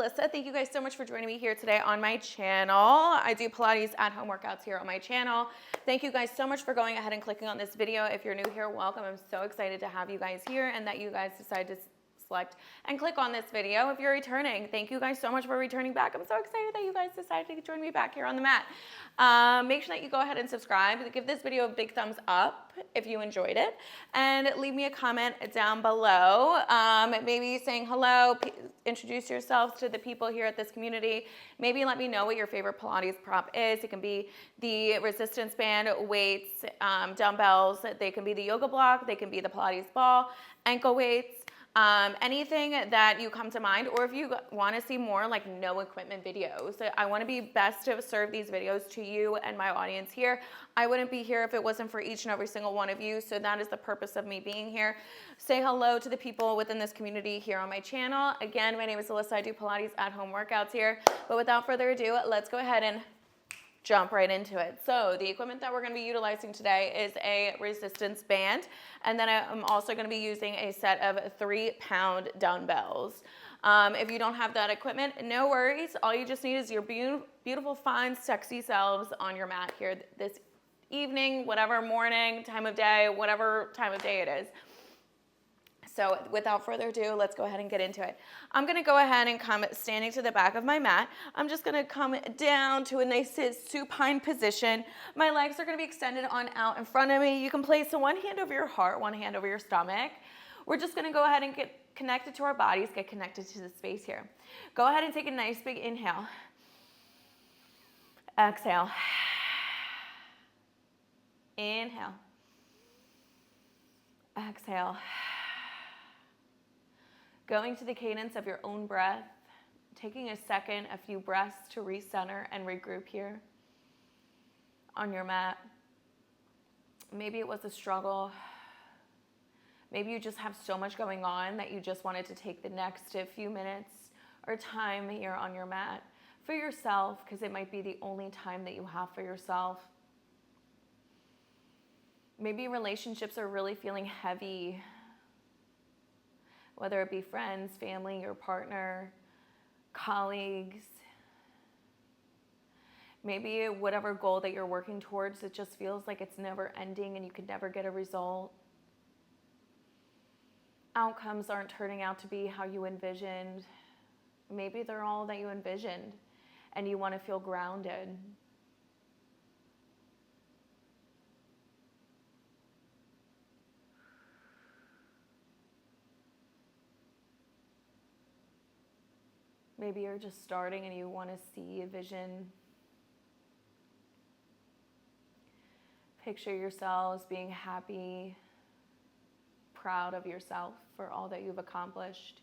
Alyssa. Thank you guys so much for joining me here today on my channel. I do Pilates at home workouts here on my channel. Thank you guys so much for going ahead and clicking on this video. If you're new here, welcome. I'm so excited to have you guys here and that you guys decided to select and click on this video. If you're returning, thank you guys so much for returning back. I'm so excited that you guys decided to join me back here on the mat. Make sure that you go ahead and subscribe. Give this video a big thumbs up if you enjoyed it, and leave me a comment down below, maybe saying hello, introduce yourselves to the people here at this community. Maybe let me know what your favorite Pilates prop is. It can be the resistance band, weights, dumbbells. They can be the yoga block. They can be the Pilates ball, ankle weights. Anything that you come to mind, or if you want to see more like no equipment videos. I want to be best to serve these videos to you and my audience here. I wouldn't be here if it wasn't for each and every single one of you, so that is the purpose of me being here. Say hello to the people within this community here on my channel. Again, my name is Alyssa. I do Pilates at home workouts here, but without further ado, let's go ahead and jump right into it. So the equipment that we're going to be utilizing today is a resistance band, and then I'm also going to be using a set of 3-pound dumbbells. If you don't have that equipment, no worries. All you just need is your beautiful, fine, sexy selves on your mat here this evening, whatever morning, time of day, whatever time of day it is. So without further ado, let's go ahead and get into it. I'm going to go ahead and come standing to the back of my mat. I'm just going to come down to a nice supine position. My legs are going to be extended on out in front of me. You can place one hand over your heart, one hand over your stomach. We're just going to go ahead and get connected to our bodies, get connected to the space here. Go ahead and take a nice big inhale. Exhale. Inhale. Exhale. Going to the cadence of your own breath, taking a second, a few breaths to recenter and regroup here on your mat. Maybe it was a struggle. Maybe you just have so much going on that you just wanted to take the next few minutes or time here on your mat for yourself, because it might be the only time that you have for yourself. Maybe relationships are really feeling heavy, whether it be friends, family, your partner, colleagues. Maybe whatever goal that you're working towards, it just feels like it's never ending and you could never get a result. Outcomes aren't turning out to be how you envisioned. Maybe they're all that you envisioned and you want to feel grounded. Maybe you're just starting and you want to see a vision. Picture yourselves being happy, proud of yourself for all that you've accomplished,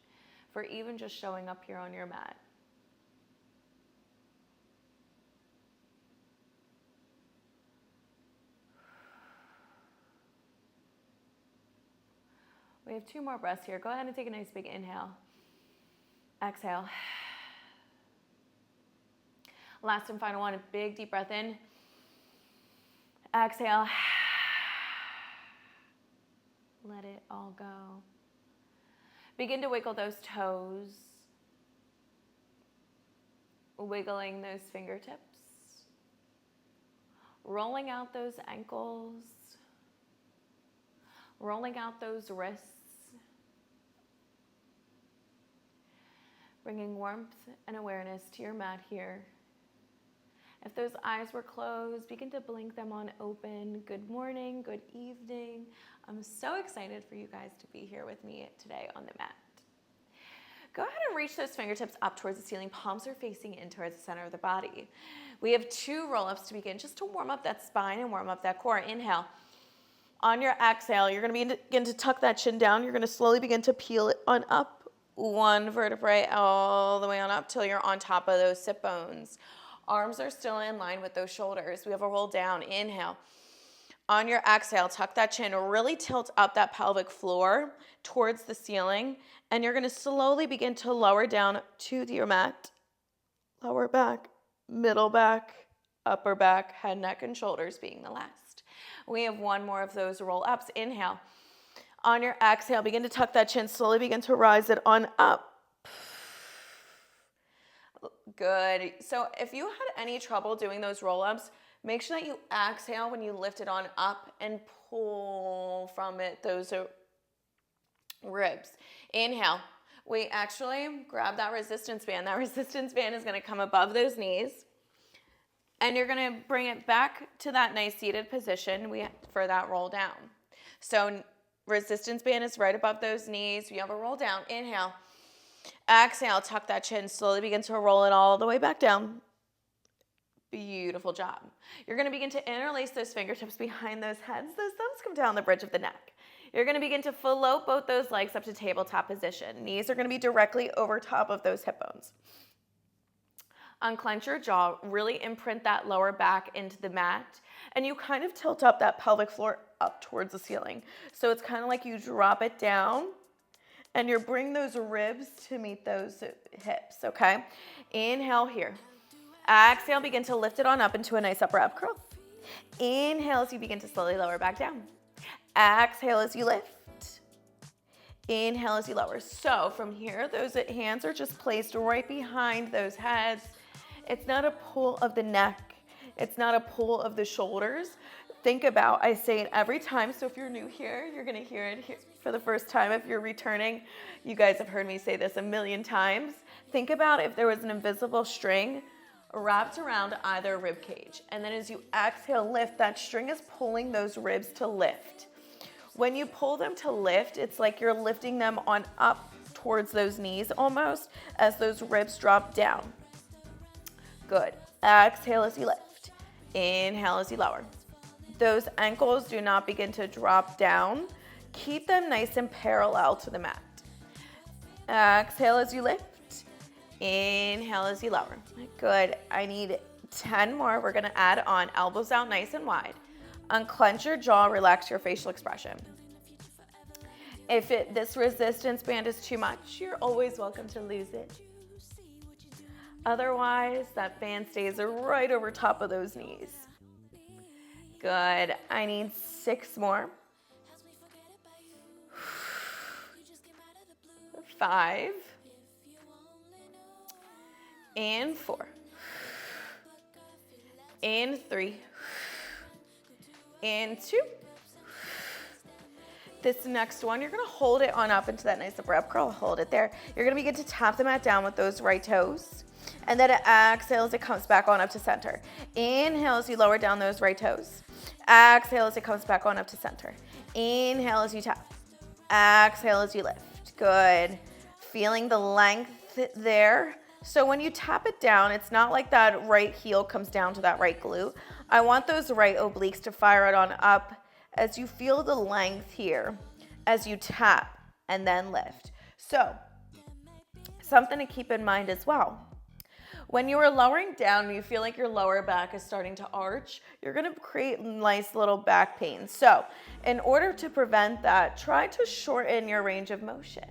for even just showing up here on your mat. We have 2 more breaths here. Go ahead and take a nice big inhale. Exhale. Last and final one, a big deep breath in. Exhale. Let it all go. Begin to wiggle those toes. Wiggling those fingertips. Rolling out those ankles. Rolling out those wrists. Bringing warmth and awareness to your mat here. If those eyes were closed, begin to blink them on open. Good morning, good evening. I'm so excited for you guys to be here with me today on the mat. Go ahead and reach those fingertips up towards the ceiling. Palms are facing in towards the center of the body. We have 2 roll-ups to begin, just to warm up that spine and warm up that core. Inhale. On your exhale, you're going to begin to tuck that chin down. You're going to slowly begin to peel it on up. 1 vertebrae all the way on up till you're on top of those sit bones. Arms are still in line with those shoulders. We have a roll down. Inhale. On your exhale, tuck that chin. Really tilt up that pelvic floor towards the ceiling. And you're going to slowly begin to lower down to your mat. Lower back, middle back, upper back, head, neck, and shoulders being the last. We have 1 more of those roll-ups. Inhale. On your exhale, begin to tuck that chin. Slowly begin to rise it on up. Good. So if you had any trouble doing those roll-ups, make sure that you exhale when you lift it on up and pull from it, those ribs. Inhale. We actually grab that resistance band. That resistance band is going to come above those knees. And you're going to bring it back to that nice seated position for that roll down. So resistance band is right above those knees. You have a roll down. Inhale. Exhale. Tuck that chin. Slowly begin to roll it all the way back down. Beautiful job. You're going to begin to interlace those fingertips behind those heads. Those thumbs come down the bridge of the neck. You're going to begin to float both those legs up to tabletop position. Knees are going to be directly over top of those hip bones. Unclench your jaw, really imprint that lower back into the mat, and you kind of tilt up that pelvic floor up towards the ceiling. So it's kind of like you drop it down, and you bring those ribs to meet those hips, okay? Inhale here. Exhale, begin to lift it on up into a nice upper ab curl. Inhale as you begin to slowly lower back down. Exhale as you lift. Inhale as you lower. So from here, those hands are just placed right behind those heads. It's not a pull of the neck. It's not a pull of the shoulders. Think about, I say it every time, so if you're new here, you're gonna hear it here for the first time. If you're returning, you guys have heard me say this a million times. Think about if there was an invisible string wrapped around either rib cage. And then as you exhale, lift, that string is pulling those ribs to lift. When you pull them to lift, it's like you're lifting them on up towards those knees almost as those ribs drop down. Good. Exhale as you lift. Inhale as you lower. Those ankles do not begin to drop down. Keep them nice and parallel to the mat. Exhale as you lift. Inhale as you lower. Good. I need 10 more. We're going to add on elbows out nice and wide. Unclench your jaw, relax your facial expression. If this resistance band is too much, you're always welcome to lose it. Otherwise, that band stays right over top of those knees. Good. I need 6 more. 5. And 4. And 3. And 2. This next one, you're gonna hold it on up into that nice upper ab curl. Hold it there. You're gonna begin to tap the mat down with those right toes. And then it exhales, it comes back on up to center. Inhale as you lower down those right toes. Exhale as it comes back on up to center. Inhale as you tap. Exhale as you lift. Good. Feeling the length there. So when you tap it down, it's not like that right heel comes down to that right glute. I want those right obliques to fire it on up as you feel the length here as you tap and then lift. So something to keep in mind as well. When you are lowering down and you feel like your lower back is starting to arch, you're gonna create nice little back pain. So in order to prevent that, try to shorten your range of motion.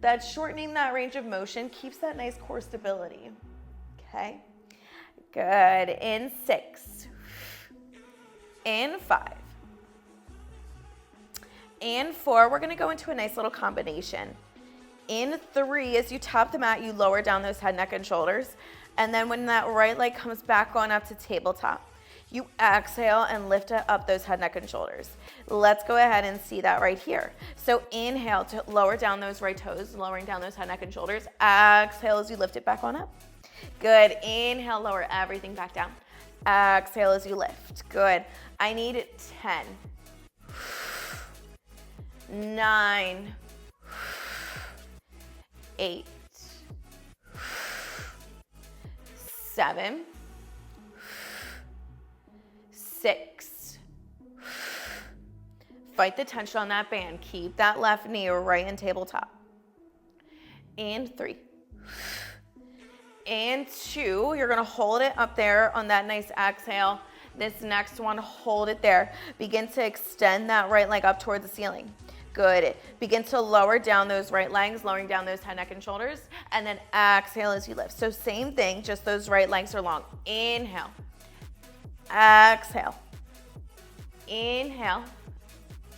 That shortening that range of motion keeps that nice core stability, okay? Good, in 6, in 5, in 4, we're gonna go into a nice little combination. In 3, as you tap the mat, you lower down those head, neck, and shoulders. And then when that right leg comes back on up to tabletop, you exhale and lift up those head, neck, and shoulders. Let's go ahead and see that right here. So inhale to lower down those right toes, lowering down those head, neck, and shoulders. Exhale as you lift it back on up. Good. Inhale, lower everything back down. Exhale as you lift. Good. I need 10, 9, 8, 7, 6. Fight the tension on that band. Keep that left knee right in tabletop. And 3. And 2. You're going to hold it up there on that nice exhale. This next one, hold it there. Begin to extend that right leg up toward the ceiling. Good. Begin to lower down those right legs, lowering down those head, neck, and shoulders, and then exhale as you lift. So same thing, just those right legs are long. Inhale. Exhale. Inhale.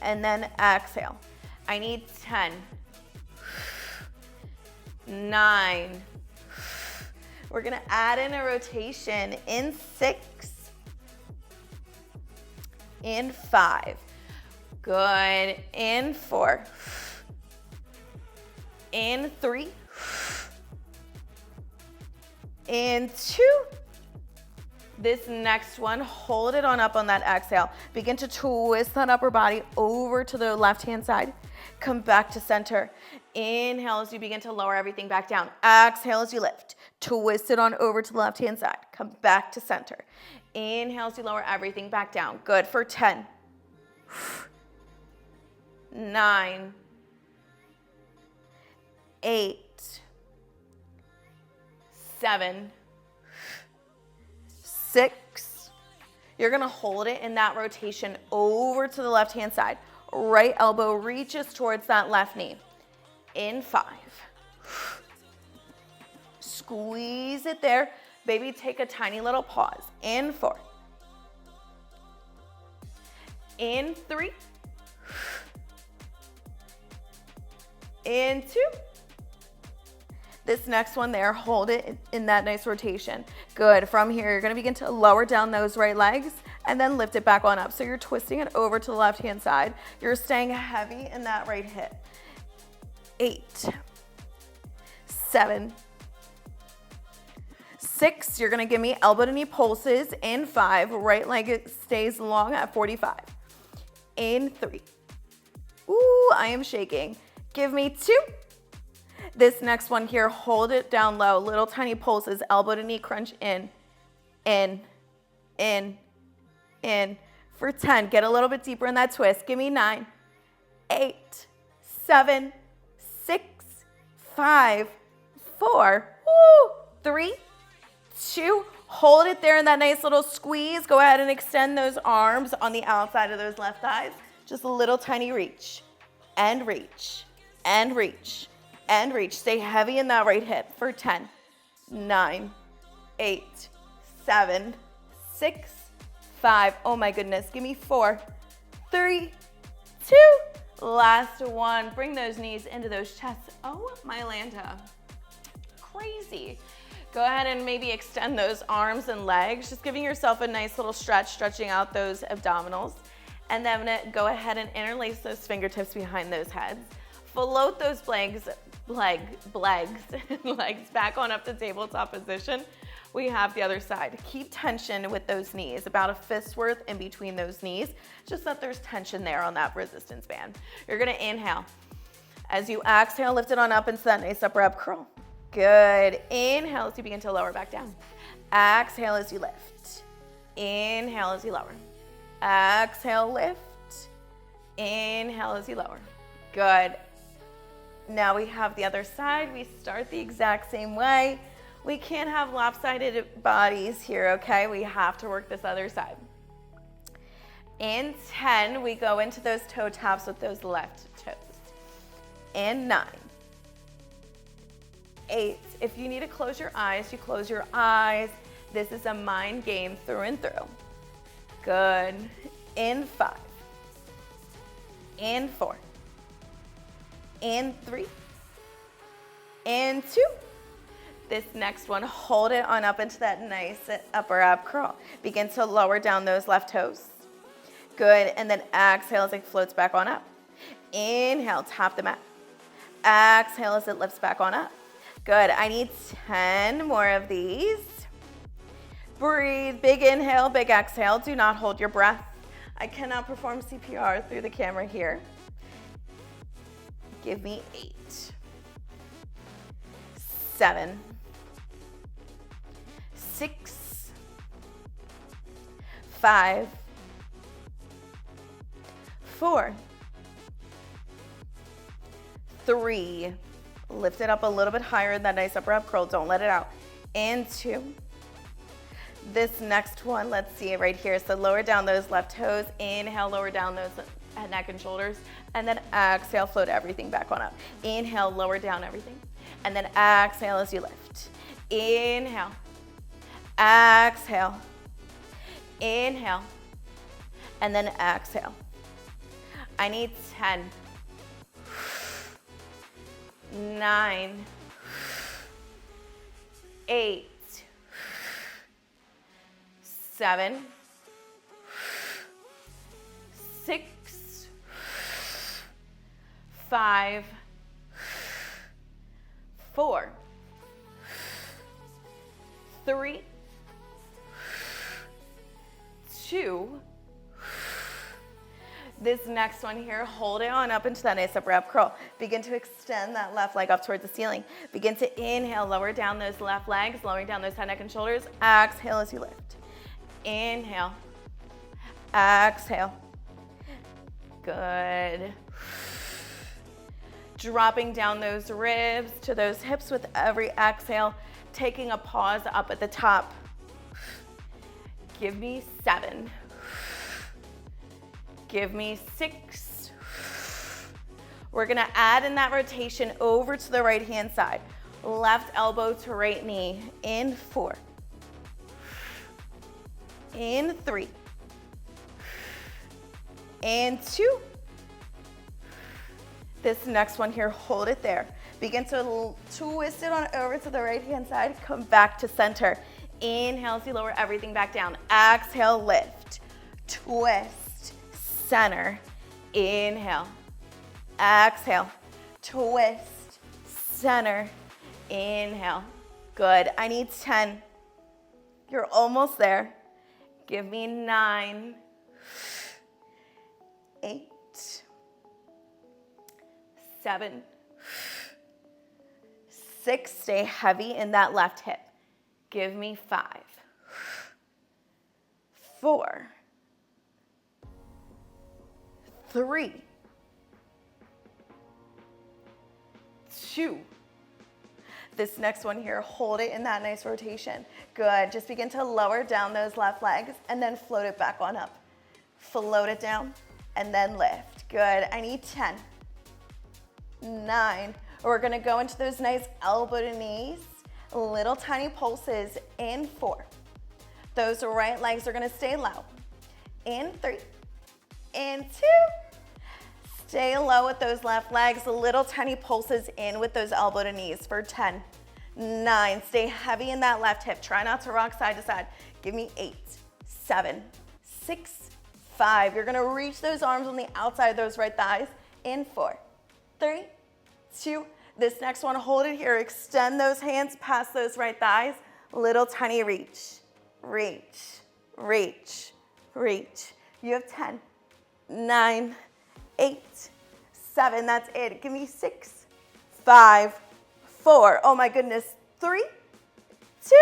And then exhale. I need 10, 9. We're gonna add in a rotation in 6, in 5, good, in 4, in 3, in 2. This next one, hold it on up on that exhale. Begin to twist that upper body over to the left-hand side. Come back to center. Inhale as you begin to lower everything back down. Exhale as you lift. Twist it on over to the left-hand side. Come back to center. Inhale as you lower everything back down. Good for 10, 9, 8, 7, 6. You're gonna hold it in that rotation over to the left-hand side. Right elbow reaches towards that left knee. In 5. Squeeze it there. Baby, take a tiny little pause. In 4. In 3. In 2. This next one there, hold it in that nice rotation. Good. From here, you're going to begin to lower down those right legs and then lift it back on up. So you're twisting it over to the left-hand side. You're staying heavy in that right hip. 8, 7, 6. You're going to give me elbow to knee pulses. In 5. Right leg stays long at 45. In 3. Ooh, I am shaking. Give me 2. This next one here, hold it down low, little tiny pulses, elbow to knee crunch in, for 10. Get a little bit deeper in that twist. Give me 9, 8, 7, 6, 5, 4, 3, 2. Hold it there in that nice little squeeze. Go ahead and extend those arms on the outside of those left thighs. Just a little tiny reach, and reach, and reach. And reach. Stay heavy in that right hip for 10, 9, 8, 7, 6, 5. Oh my goodness. Give me 4, 3, 2. Last one. Bring those knees into those chests. Oh my Lanta. Crazy. Go ahead and maybe extend those arms and legs. Just giving yourself a nice little stretch, stretching out those abdominals. And then I'm gonna go ahead and interlace those fingertips behind those heads. Float those legs back on up to tabletop position. We have the other side. Keep tension with those knees, about a fist's worth in between those knees, just that there's tension there on that resistance band. You're gonna inhale. As you exhale, lift it on up into that nice upper ab curl. Good. Inhale as you begin to lower back down. Exhale as you lift. Inhale as you lower. Exhale, lift. Inhale as you lower. Good. Now we have the other side. We start the exact same way. We can't have lopsided bodies here, okay? We have to work this other side. In 10, we go into those toe taps with those left toes. In 9, 8. If you need to close your eyes, you close your eyes. This is a mind game through and through. Good. In 5. In 4. In 3. In 2. This next one, hold it on up into that nice upper ab curl. Begin to lower down those left toes. Good. And then exhale as it floats back on up. Inhale, tap the mat. Exhale as it lifts back on up. Good. I need 10 more of these. Breathe. Big inhale, big exhale. Do not hold your breath. I cannot perform CPR through the camera here. Give me 8, 7, 6, 5, 4, 3. Lift it up a little bit higher in that nice upper ab curl. Don't let it out. And 2. This next one, let's see it right here. So lower down those left toes. Inhale, lower down those neck and shoulders. And then exhale, float everything back on up. Inhale, lower down everything. And then exhale as you lift. Inhale. Exhale. Inhale. And then exhale. I need 10. 9, 8, 7, 6, 5, 4, 3, 2. This next one here, hold it on up into that nice upper ab curl. Begin to extend that left leg up towards the ceiling. Begin to inhale, lower down those left legs, lowering down those head, neck, and shoulders. Exhale as you lift. Inhale. Exhale. Good. Dropping down those ribs to those hips with every exhale. Taking a pause up at the top. Give me 7. Give me 6. We're gonna add in that rotation over to the right hand side. Left elbow to right knee. In 4. In 3. And 2. This next one here, hold it there. Begin to twist it on over to the right hand side. Come back to center. Inhale as you lower everything back down. Exhale, lift. Twist. Center. Inhale. Exhale. Twist. Center. Inhale. Good. I need 10. You're almost there. Give me 9. 8. 7. 6. Stay heavy in that left hip. Give me 5. 4. 3. 2. This next one here, hold it in that nice rotation. Good. Just begin to lower down those left legs and then float it back on up. Float it down and then lift. Good. I need 10. 9. We're going to go into those nice elbow to knees. Little tiny pulses in 4. Those right legs are going to stay low. In 3. In 2. Stay low with those left legs. Little tiny pulses in with those elbow to knees for 10. 9. Stay heavy in that left hip. Try not to rock side to side. Give me 8. 7. 6. 5. You're going to reach those arms on the outside of those right thighs. In 4. 3. 2. This next one, hold it here. Extend those hands past those right thighs. Little tiny reach. Reach. Reach. Reach. You have 10. 9. 8. 7. That's it. Give me 6. 5. 4. Oh my goodness. 3. 2.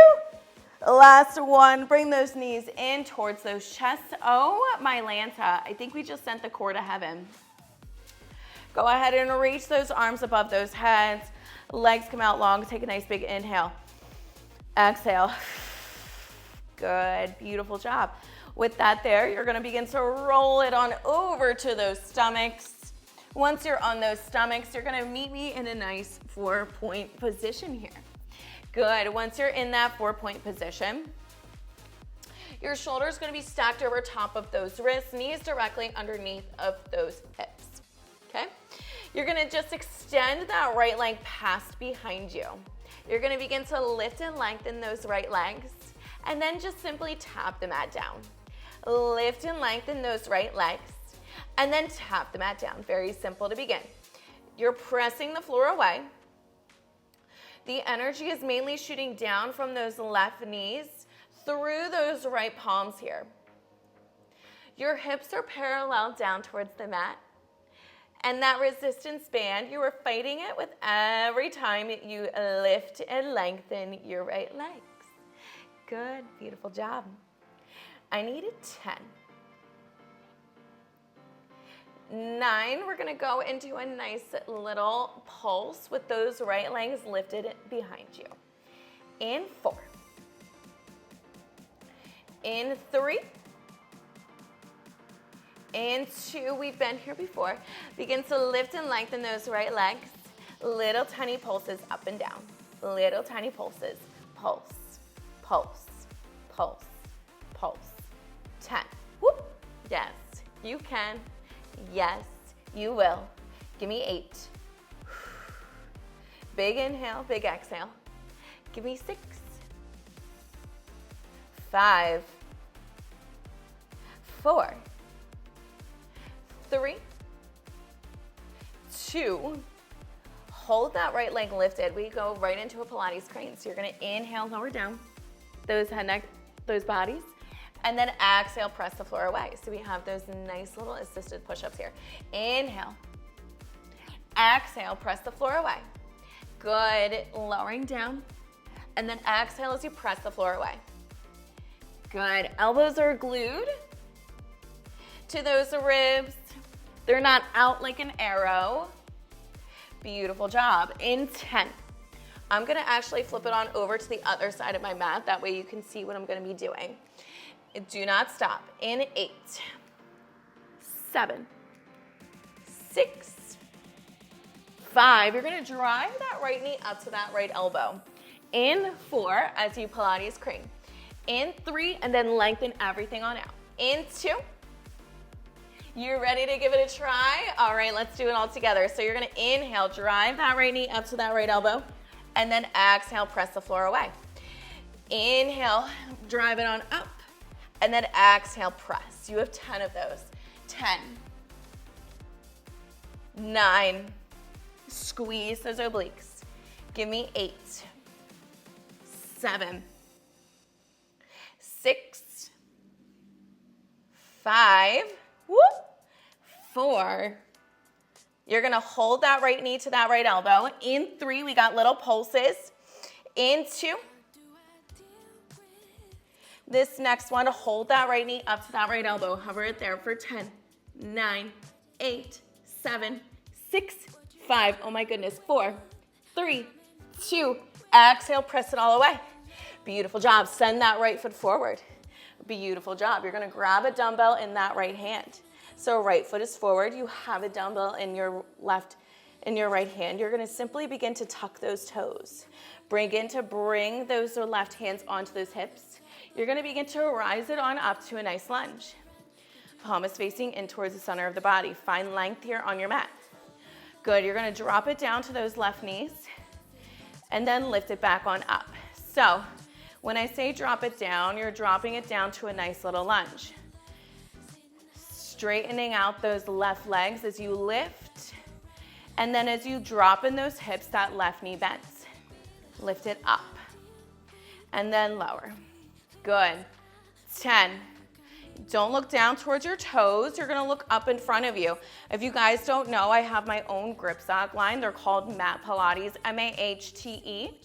Last one. Bring those knees in towards those chests. Oh my Lanta. I think we just sent the core to heaven. Go ahead and reach those arms above those heads. Legs come out long. Take a nice big inhale. Exhale. Good. Beautiful job. With that there, you're going to begin to roll it on over to those stomachs. Once you're on those stomachs, you're going to meet me in a nice 4-point position here. Good. Once you're in that 4-point position, your shoulder's going to be stacked over top of those wrists, knees directly underneath of those hips. Okay? You're going to just extend that right leg past behind you. You're going to begin to lift and lengthen those right legs, and then just simply tap the mat down. Lift and lengthen those right legs, and then tap the mat down. Very simple to begin. You're pressing the floor away. The energy is mainly shooting down from those left knees through those right palms here. Your hips are parallel down towards the mat. And that resistance band, you are fighting it with every time you lift and lengthen your right legs. Good, beautiful job. I needed 10. 9, we're gonna go into a nice little pulse with those right legs lifted behind you. In 4. In 3. And 2, we've been here before. Begin to lift and lengthen those right legs. Little tiny pulses up and down. Little tiny pulses. Pulse, pulse, pulse, pulse. 10. Whoop. Yes, you can. Yes, you will. Give me 8. Big inhale, big exhale. Give me 6. 5. 4, 3, 2, hold that right leg lifted. We go right into a Pilates crane. So you're gonna inhale, lower down those head, neck, those bodies, and then exhale, press the floor away. So we have those nice little assisted push-ups here. Inhale, exhale, press the floor away. Good, lowering down, and then exhale as you press the floor away. Good, elbows are glued to those ribs. They're not out like an arrow. Beautiful job. In 10, I'm gonna actually flip it on over to the other side of my mat. That way you can see what I'm gonna be doing. Do not stop. In 8, 7, 6, 5. You're gonna drive that right knee up to that right elbow. In 4, as you Pilates crane. In 3, and then lengthen everything on out. In 2, you're ready to give it a try? All right, let's do it all together. So you're gonna inhale, drive that right knee up to that right elbow, and then exhale, press the floor away. Inhale, drive it on up, and then exhale, press. You have 10 of those. 10, 9, squeeze those obliques. Give me 8, 7, 6, 5, whoop, 4. You're gonna hold that right knee to that right elbow. In 3, we got little pulses. In 2, this next one, hold that right knee up to that right elbow. Hover it there for 10, 9, 8, 7, 6, 5. Oh my goodness, 4, 3, 2. Exhale, press it all away. Beautiful job. Send that right foot forward. Beautiful job. You're gonna grab a dumbbell in that right hand. So right foot is forward. You have a dumbbell in your right hand. You're gonna simply begin to tuck those toes. Bring those left hands onto those hips. You're gonna begin to rise it on up to a nice lunge. Palm is facing in towards the center of the body. Find length here on your mat. Good, you're gonna drop it down to those left knees and then lift it back on up. So when I say drop it down, you're dropping it down to a nice little lunge. Straightening out those left legs as you lift, and then as you drop in those hips, that left knee bends. Lift it up, and then lower. Good. 10. Don't look down towards your toes. You're gonna look up in front of you. If you guys don't know, I have my own grip sock line. They're called MAHTE Pilates, M-A-H-T-E.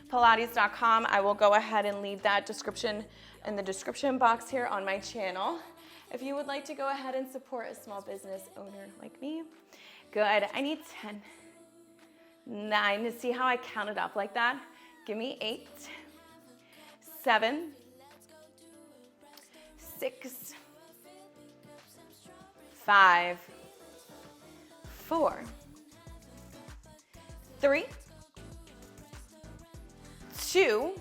Pilates.com. I will go ahead and leave that description in the description box here on my channel. If you would like to go ahead and support a small business owner like me. Good, I need 10, 9, to see how I count it up like that. Give me 8, 7, 6, 5, 4, 3, 2.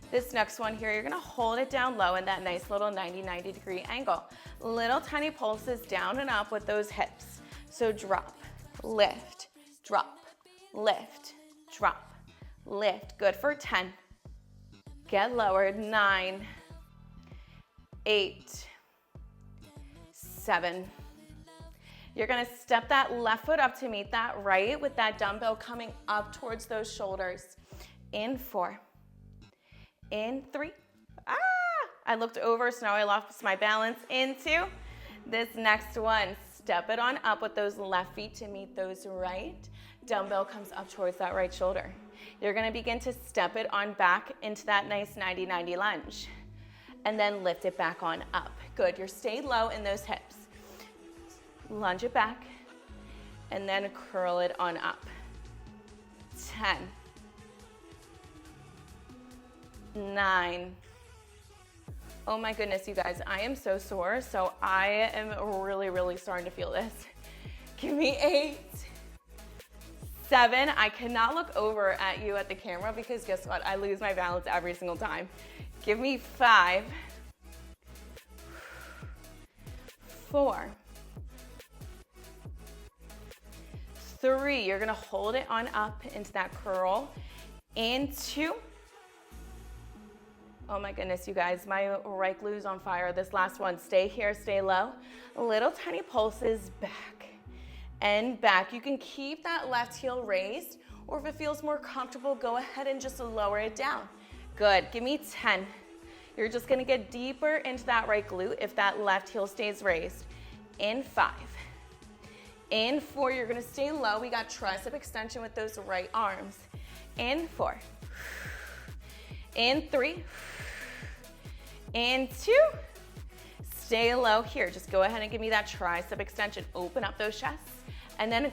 This next one here, you're gonna hold it down low in that nice little 90-degree angle. Little tiny pulses down and up with those hips. So drop, lift, drop, lift, drop, lift. Good for 10. Get lowered. 9, 8, 7. You're gonna step that left foot up to meet that right with that dumbbell coming up towards those shoulders. In 4. In 3, I looked over, so now I lost my balance. In 2, this next one, step it on up with those left feet to meet those right. Dumbbell comes up towards that right shoulder. You're gonna begin to step it on back into that nice 90-90 lunge, and then lift it back on up. Good, you're stayed low in those hips. Lunge it back, and then curl it on up. 10, 9. Oh my goodness, you guys, I am so sore, so I am really starting to feel this. Give me 8, 7. I cannot look over at you at the camera because guess what? I lose my balance every single time. Give me 5, 4, 3. You're gonna hold it on up into that curl. In 2. Oh my goodness, you guys, my right glute is on fire. This last one, stay here, stay low. Little tiny pulses back and back. You can keep that left heel raised, or if it feels more comfortable, go ahead and just lower it down. Good, give me 10. You're just gonna get deeper into that right glute if that left heel stays raised. In 5. In 4, you're gonna stay low. We got tricep extension with those right arms. In 4. In 3. In 2. Stay low here. Just go ahead and give me that tricep extension. Open up those chests and then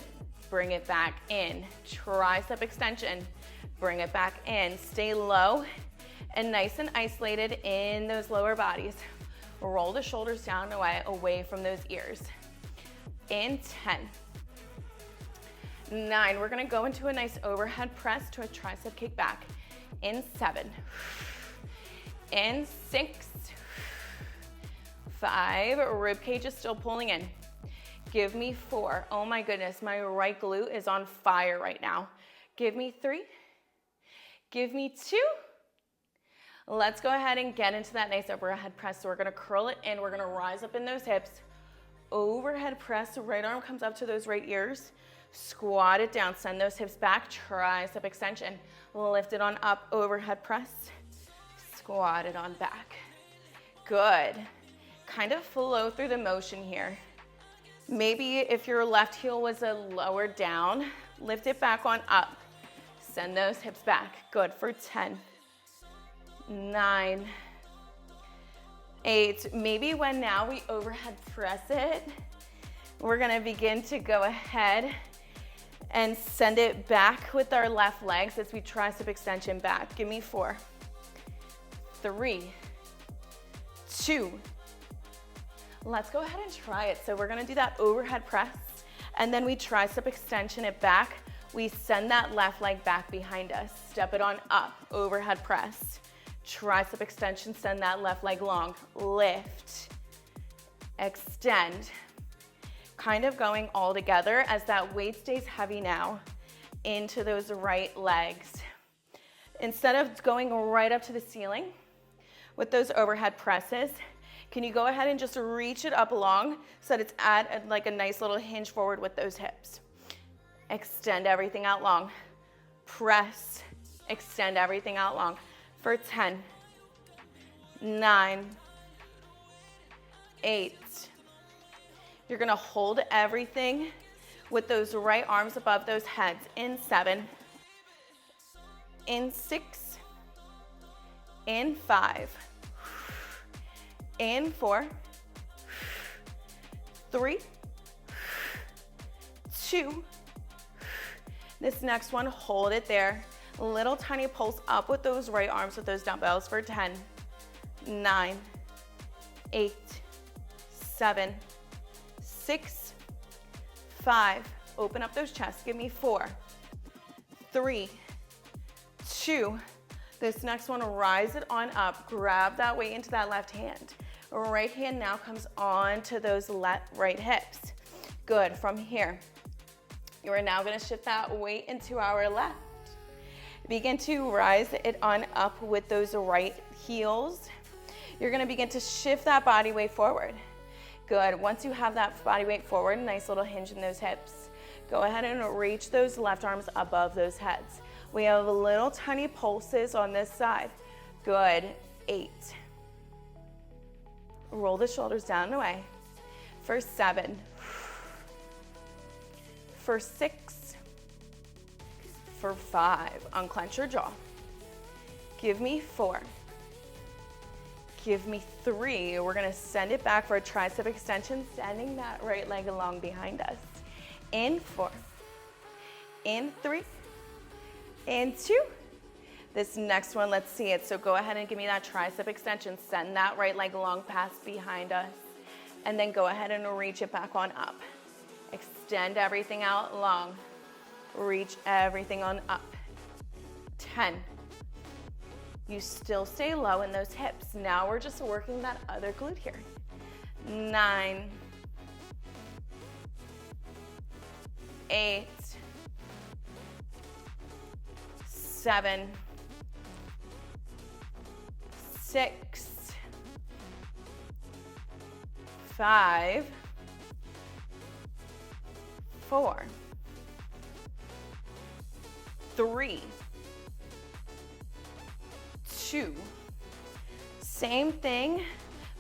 bring it back in. Tricep extension. Bring it back in. Stay low and nice and isolated in those lower bodies. Roll the shoulders down and away from those ears. In 10. 9, we're gonna go into a nice overhead press to a tricep kick back. In 7. In 6. 5, rib cage is still pulling in. Give me 4. Oh my goodness, my right glute is on fire right now. Give me 3. Give me 2. Let's go ahead and get into that nice overhead press. So we're gonna curl it in, we're gonna rise up in those hips. Overhead press, right arm comes up to those right ears. Squat it down, send those hips back, tricep extension. Lift it on up, overhead press. Squat it on back. Good. Kind of flow through the motion here. Maybe if your left heel was a lower down, lift it back on up. Send those hips back. Good for 10. 9. 8. Maybe when now we overhead press it, we're gonna begin to go ahead and send it back with our left legs as we tricep extension back. Give me 4. 3. 2. Let's go ahead and try it. So we're gonna do that overhead press and then we tricep extension it back. We send that left leg back behind us. Step it on up, overhead press. Tricep extension, send that left leg long. Lift, extend. Kind of going all together as that weight stays heavy now into those right legs. Instead of going right up to the ceiling with those overhead presses, can you go ahead and just reach it up long so that it's at like a nice little hinge forward with those hips. Extend everything out long. Press, extend everything out long. For 10, 9, 8. You're gonna hold everything with those right arms above those heads. In 7, in 6, in 5, in 4, 3, 2. This next one, hold it there. Little tiny pulse up with those right arms with those dumbbells for 10, 9, 8, 7, 6, 5. Open up those chests. Give me 4, 3, 2. This next one, rise it on up. Grab that weight into that left hand. Right hand now comes on to those right hips. Good. From here, you are now going to shift that weight into our left. Begin to rise it on up with those right heels. You're gonna begin to shift that body weight forward. Good, once you have that body weight forward, nice little hinge in those hips. Go ahead and reach those left arms above those heads. We have little tiny pulses on this side. Good, 8. Roll the shoulders down and away. For 7. For 6. For 5, unclench your jaw. Give me 4. Give me 3. We're gonna send it back for a tricep extension, sending that right leg along behind us. In 4, in 3, in 2. This next one, let's see it. So go ahead and give me that tricep extension, send that right leg along past behind us, and then go ahead and reach it back on up. Extend everything out long. Reach everything on up. 10. You still stay low in those hips. Now we're just working that other glute here. 9, 8, 7, 6, 5, 4, 3, 2. Same thing,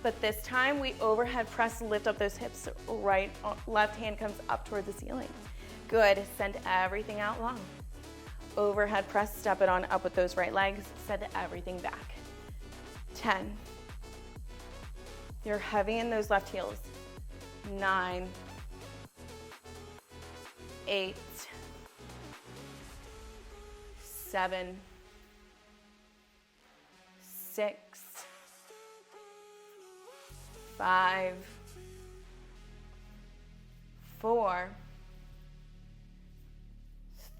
but this time we overhead press, lift up those hips, right, left hand comes up toward the ceiling. Good, send everything out long. Overhead press, step it on up with those right legs, send everything back. 10. You're heavy in those left heels. 9, 8, 7, 6, 5, 4,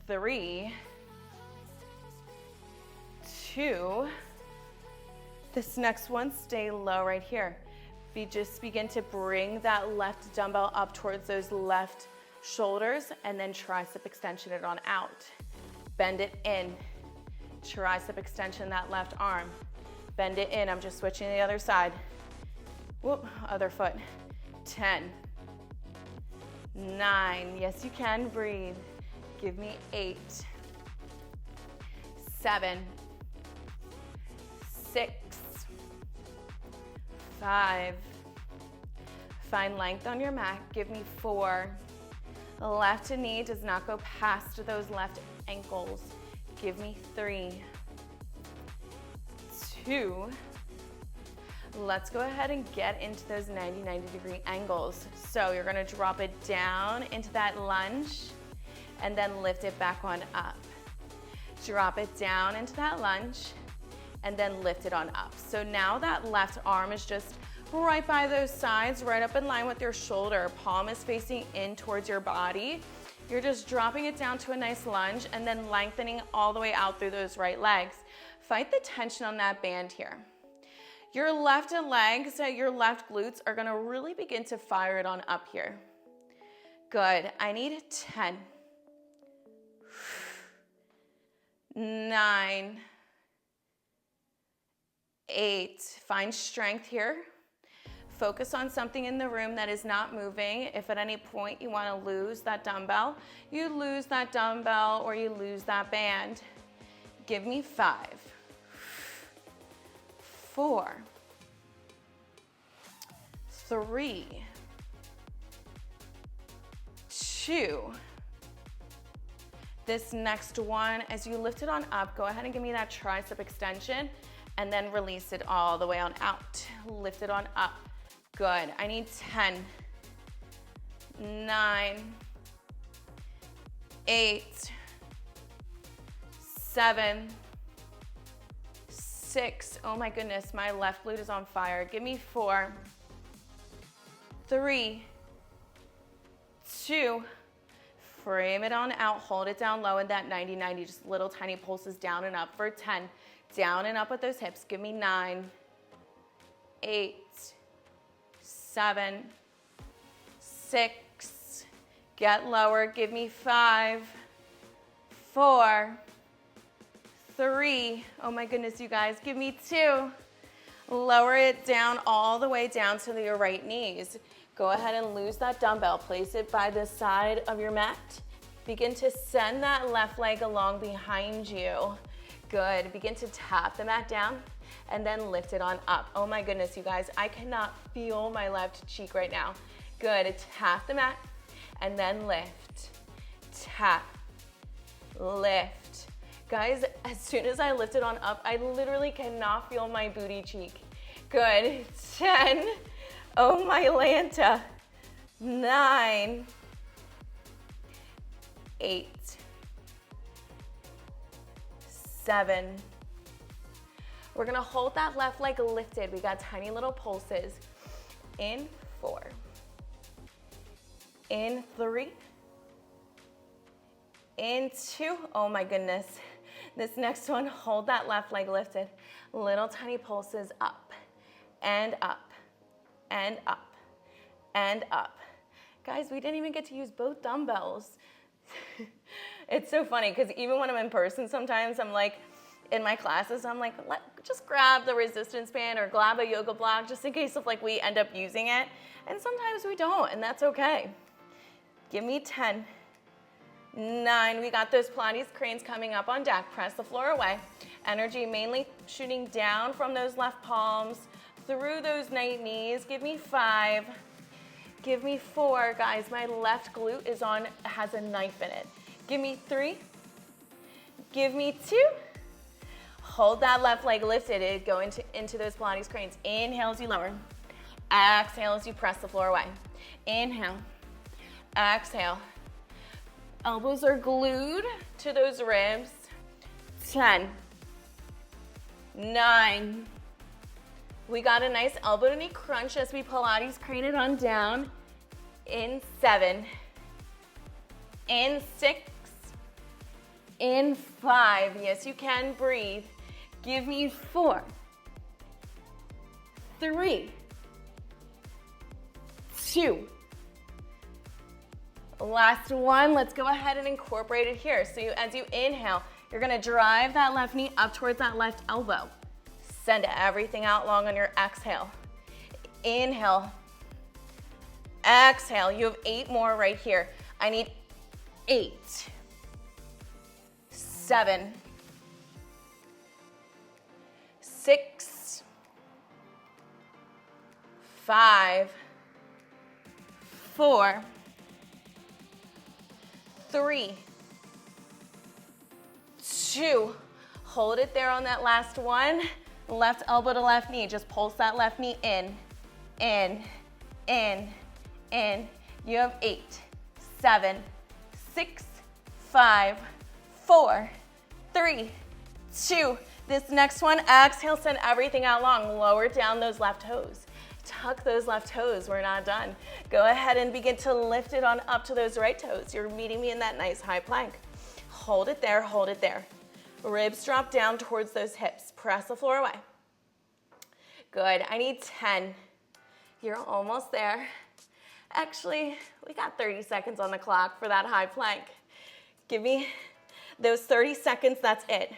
3, 2. This next one, stay low right here. Just begin to bring that left dumbbell up towards those left shoulders and then tricep extension it on out. Bend it in. Tricep extension that left arm. Bend it in. I'm just switching to the other side. Whoop, other foot. 10, 9, yes you can, breathe. Give me 8, 7, 6, 5, find length on your mat, give me 4, the left knee does not go past those left ankles, give me 3, 2, let's go ahead and get into those 90-degree angles. So you're gonna drop it down into that lunge and then lift it back on up. Drop it down into that lunge and then lift it on up. So now that left arm is just right by those sides, right up in line with your shoulder. Palm is facing in towards your body. You're just dropping it down to a nice lunge and then lengthening all the way out through those right legs. Fight the tension on that band here. Your left legs, your left glutes are gonna really begin to fire it on up here. Good, I need 10, 9, 8, find strength here. Focus on something in the room that is not moving. If at any point you wanna lose that dumbbell, you lose that dumbbell or you lose that band. Give me 5, 4, 3, 2. This next one, as you lift it on up, go ahead and give me that tricep extension and then release it all the way on out. Lift it on up. Good. I need 10, 9, 8, 7, 6. Oh my goodness, my left glute is on fire. Give me 4, 3, 2. Frame it on out, hold it down low in that 90-90, just little tiny pulses down and up for 10. Down and up with those hips. Give me 9, 8, 7, 6. Get lower. Give me 5, 4, 3. Oh my goodness, you guys. Give me 2. Lower it down all the way down to your right knees. Go ahead and lose that dumbbell. Place it by the side of your mat. Begin to send that left leg along behind you. Good. Begin to tap the mat down and then lift it on up. Oh my goodness, you guys, I cannot feel my left cheek right now. Good. Tap the mat and then lift. Tap. Lift. Guys, as soon as I lift it on up, I literally cannot feel my booty cheek. Good. 10. Oh my Lanta. 9, 8, 7. We're gonna hold that left leg lifted. We got tiny little pulses. In 4, in 3, in 2. Oh my goodness. This next one, hold that left leg lifted. Little tiny pulses up and up and up and up. Guys, we didn't even get to use both dumbbells. It's so funny because even when I'm in person sometimes, I'm like, in my classes, I'm like, just grab the resistance band or grab a yoga block just in case of like we end up using it. And sometimes we don't, and that's okay. Give me 10, 9. We got those Pilates cranes coming up on deck. Press the floor away. Energy mainly shooting down from those left palms through those right knees. Give me 5. Give me 4, guys. My left glute has a knife in it. Give me 3. Give me 2. Hold that left leg lifted. Go into those Pilates cranes. Inhale as you lower. Exhale as you press the floor away. Inhale. Exhale. Elbows are glued to those ribs. 10. 9. We got a nice elbow to knee crunch as we Pilates crane it on down. In 7. In 6. In 5. Yes, you can breathe. Give me 4. 3. 2. Last one. Let's go ahead and incorporate it here. So as you inhale, you're going to drive that left knee up towards that left elbow. Send everything out long on your exhale. Inhale. Exhale. You have 8 more right here. I need 8. 7. 6. 5. 4. 3. 2. Hold it there on that last one. Left elbow to left knee. Just pulse that left knee in, in, in, in. You have 8, 7, 6, 5, 4, 3, 2. This next one, exhale, send everything out long. Lower down those left toes. Tuck those left toes. We're not done. Go ahead and begin to lift it on up to those right toes. You're meeting me in that nice high plank. Hold it there, hold it there. Ribs drop down towards those hips. Press the floor away. Good. I need 10. You're almost there. Actually, we got 30 seconds on the clock for that high plank. Give me those 30 seconds. That's it.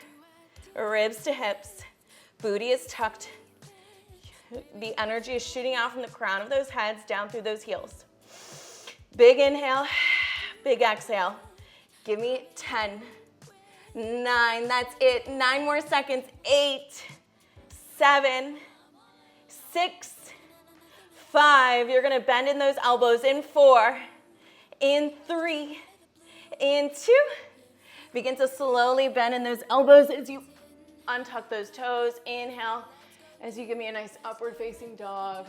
Ribs to hips. Booty is tucked. The energy is shooting out from the crown of those heads down through those heels. Big inhale, big exhale. Give me 10. 9, that's it. 9 more seconds. 8, 7, 6, 5. You're gonna bend in those elbows. In 4, in 3, in 2. Begin to slowly bend in those elbows as you untuck those toes. Inhale as you give me a nice upward facing dog.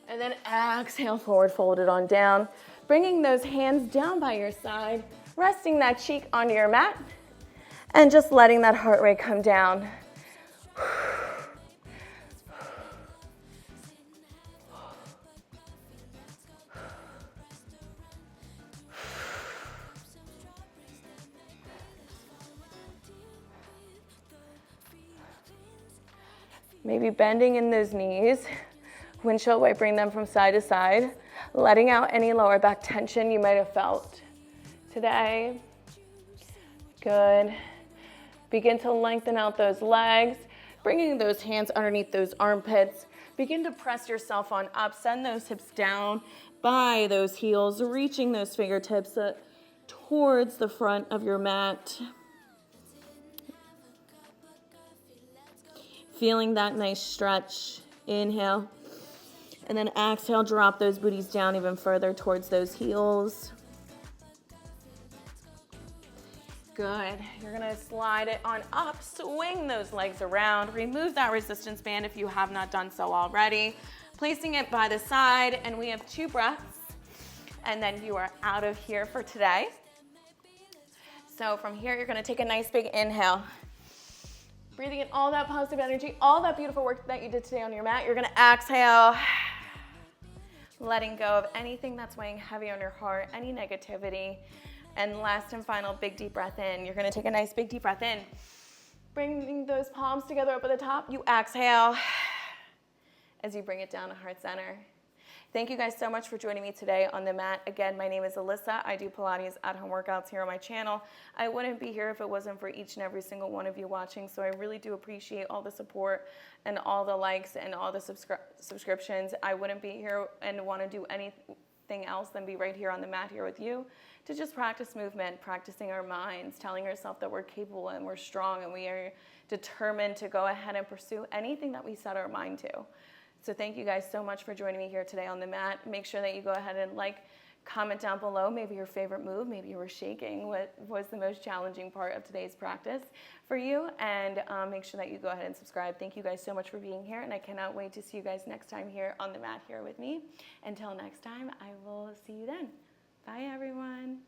And then exhale, forward fold it on down. Bringing those hands down by your side, resting that cheek onto your mat. And just letting that heart rate come down. Maybe bending in those knees, windshield wiping them from side to side, letting out any lower back tension you might have felt today. Good. Begin to lengthen out those legs, bringing those hands underneath those armpits. Begin to press yourself on up. Send those hips down by those heels, reaching those fingertips towards the front of your mat. Feeling that nice stretch. Inhale. And then exhale, drop those booties down even further towards those heels. Good. You're gonna slide it on up, swing those legs around, remove that resistance band if you have not done so already, placing it by the side, and we have 2 breaths, and then you are out of here for today. So from here, you're gonna take a nice big inhale, breathing in all that positive energy, all that beautiful work that you did today on your mat. You're gonna exhale, letting go of anything that's weighing heavy on your heart, any negativity. And last and final, big deep breath in. You're gonna take a nice big deep breath in. Bringing those palms together up at the top, you exhale as you bring it down to heart center. Thank you guys so much for joining me today on the mat. Again, my name is Alyssa. I do Pilates at-home workouts here on my channel. I wouldn't be here if it wasn't for each and every single one of you watching, so I really do appreciate all the support and all the likes and all the subscriptions. I wouldn't be here and want to do anything else than be right here on the mat here with you to just practice movement, practicing our minds, telling ourselves that we're capable and we're strong and we are determined to go ahead and pursue anything that we set our mind to. So thank you guys so much for joining me here today on the mat. Make sure that you go ahead and comment down below, maybe your favorite move, maybe you were shaking, what was the most challenging part of today's practice for you, and make sure that you go ahead and subscribe. Thank you guys so much for being here, and I cannot wait to see you guys next time here on the mat here with me. Until next time, I will see you then. Bye, everyone.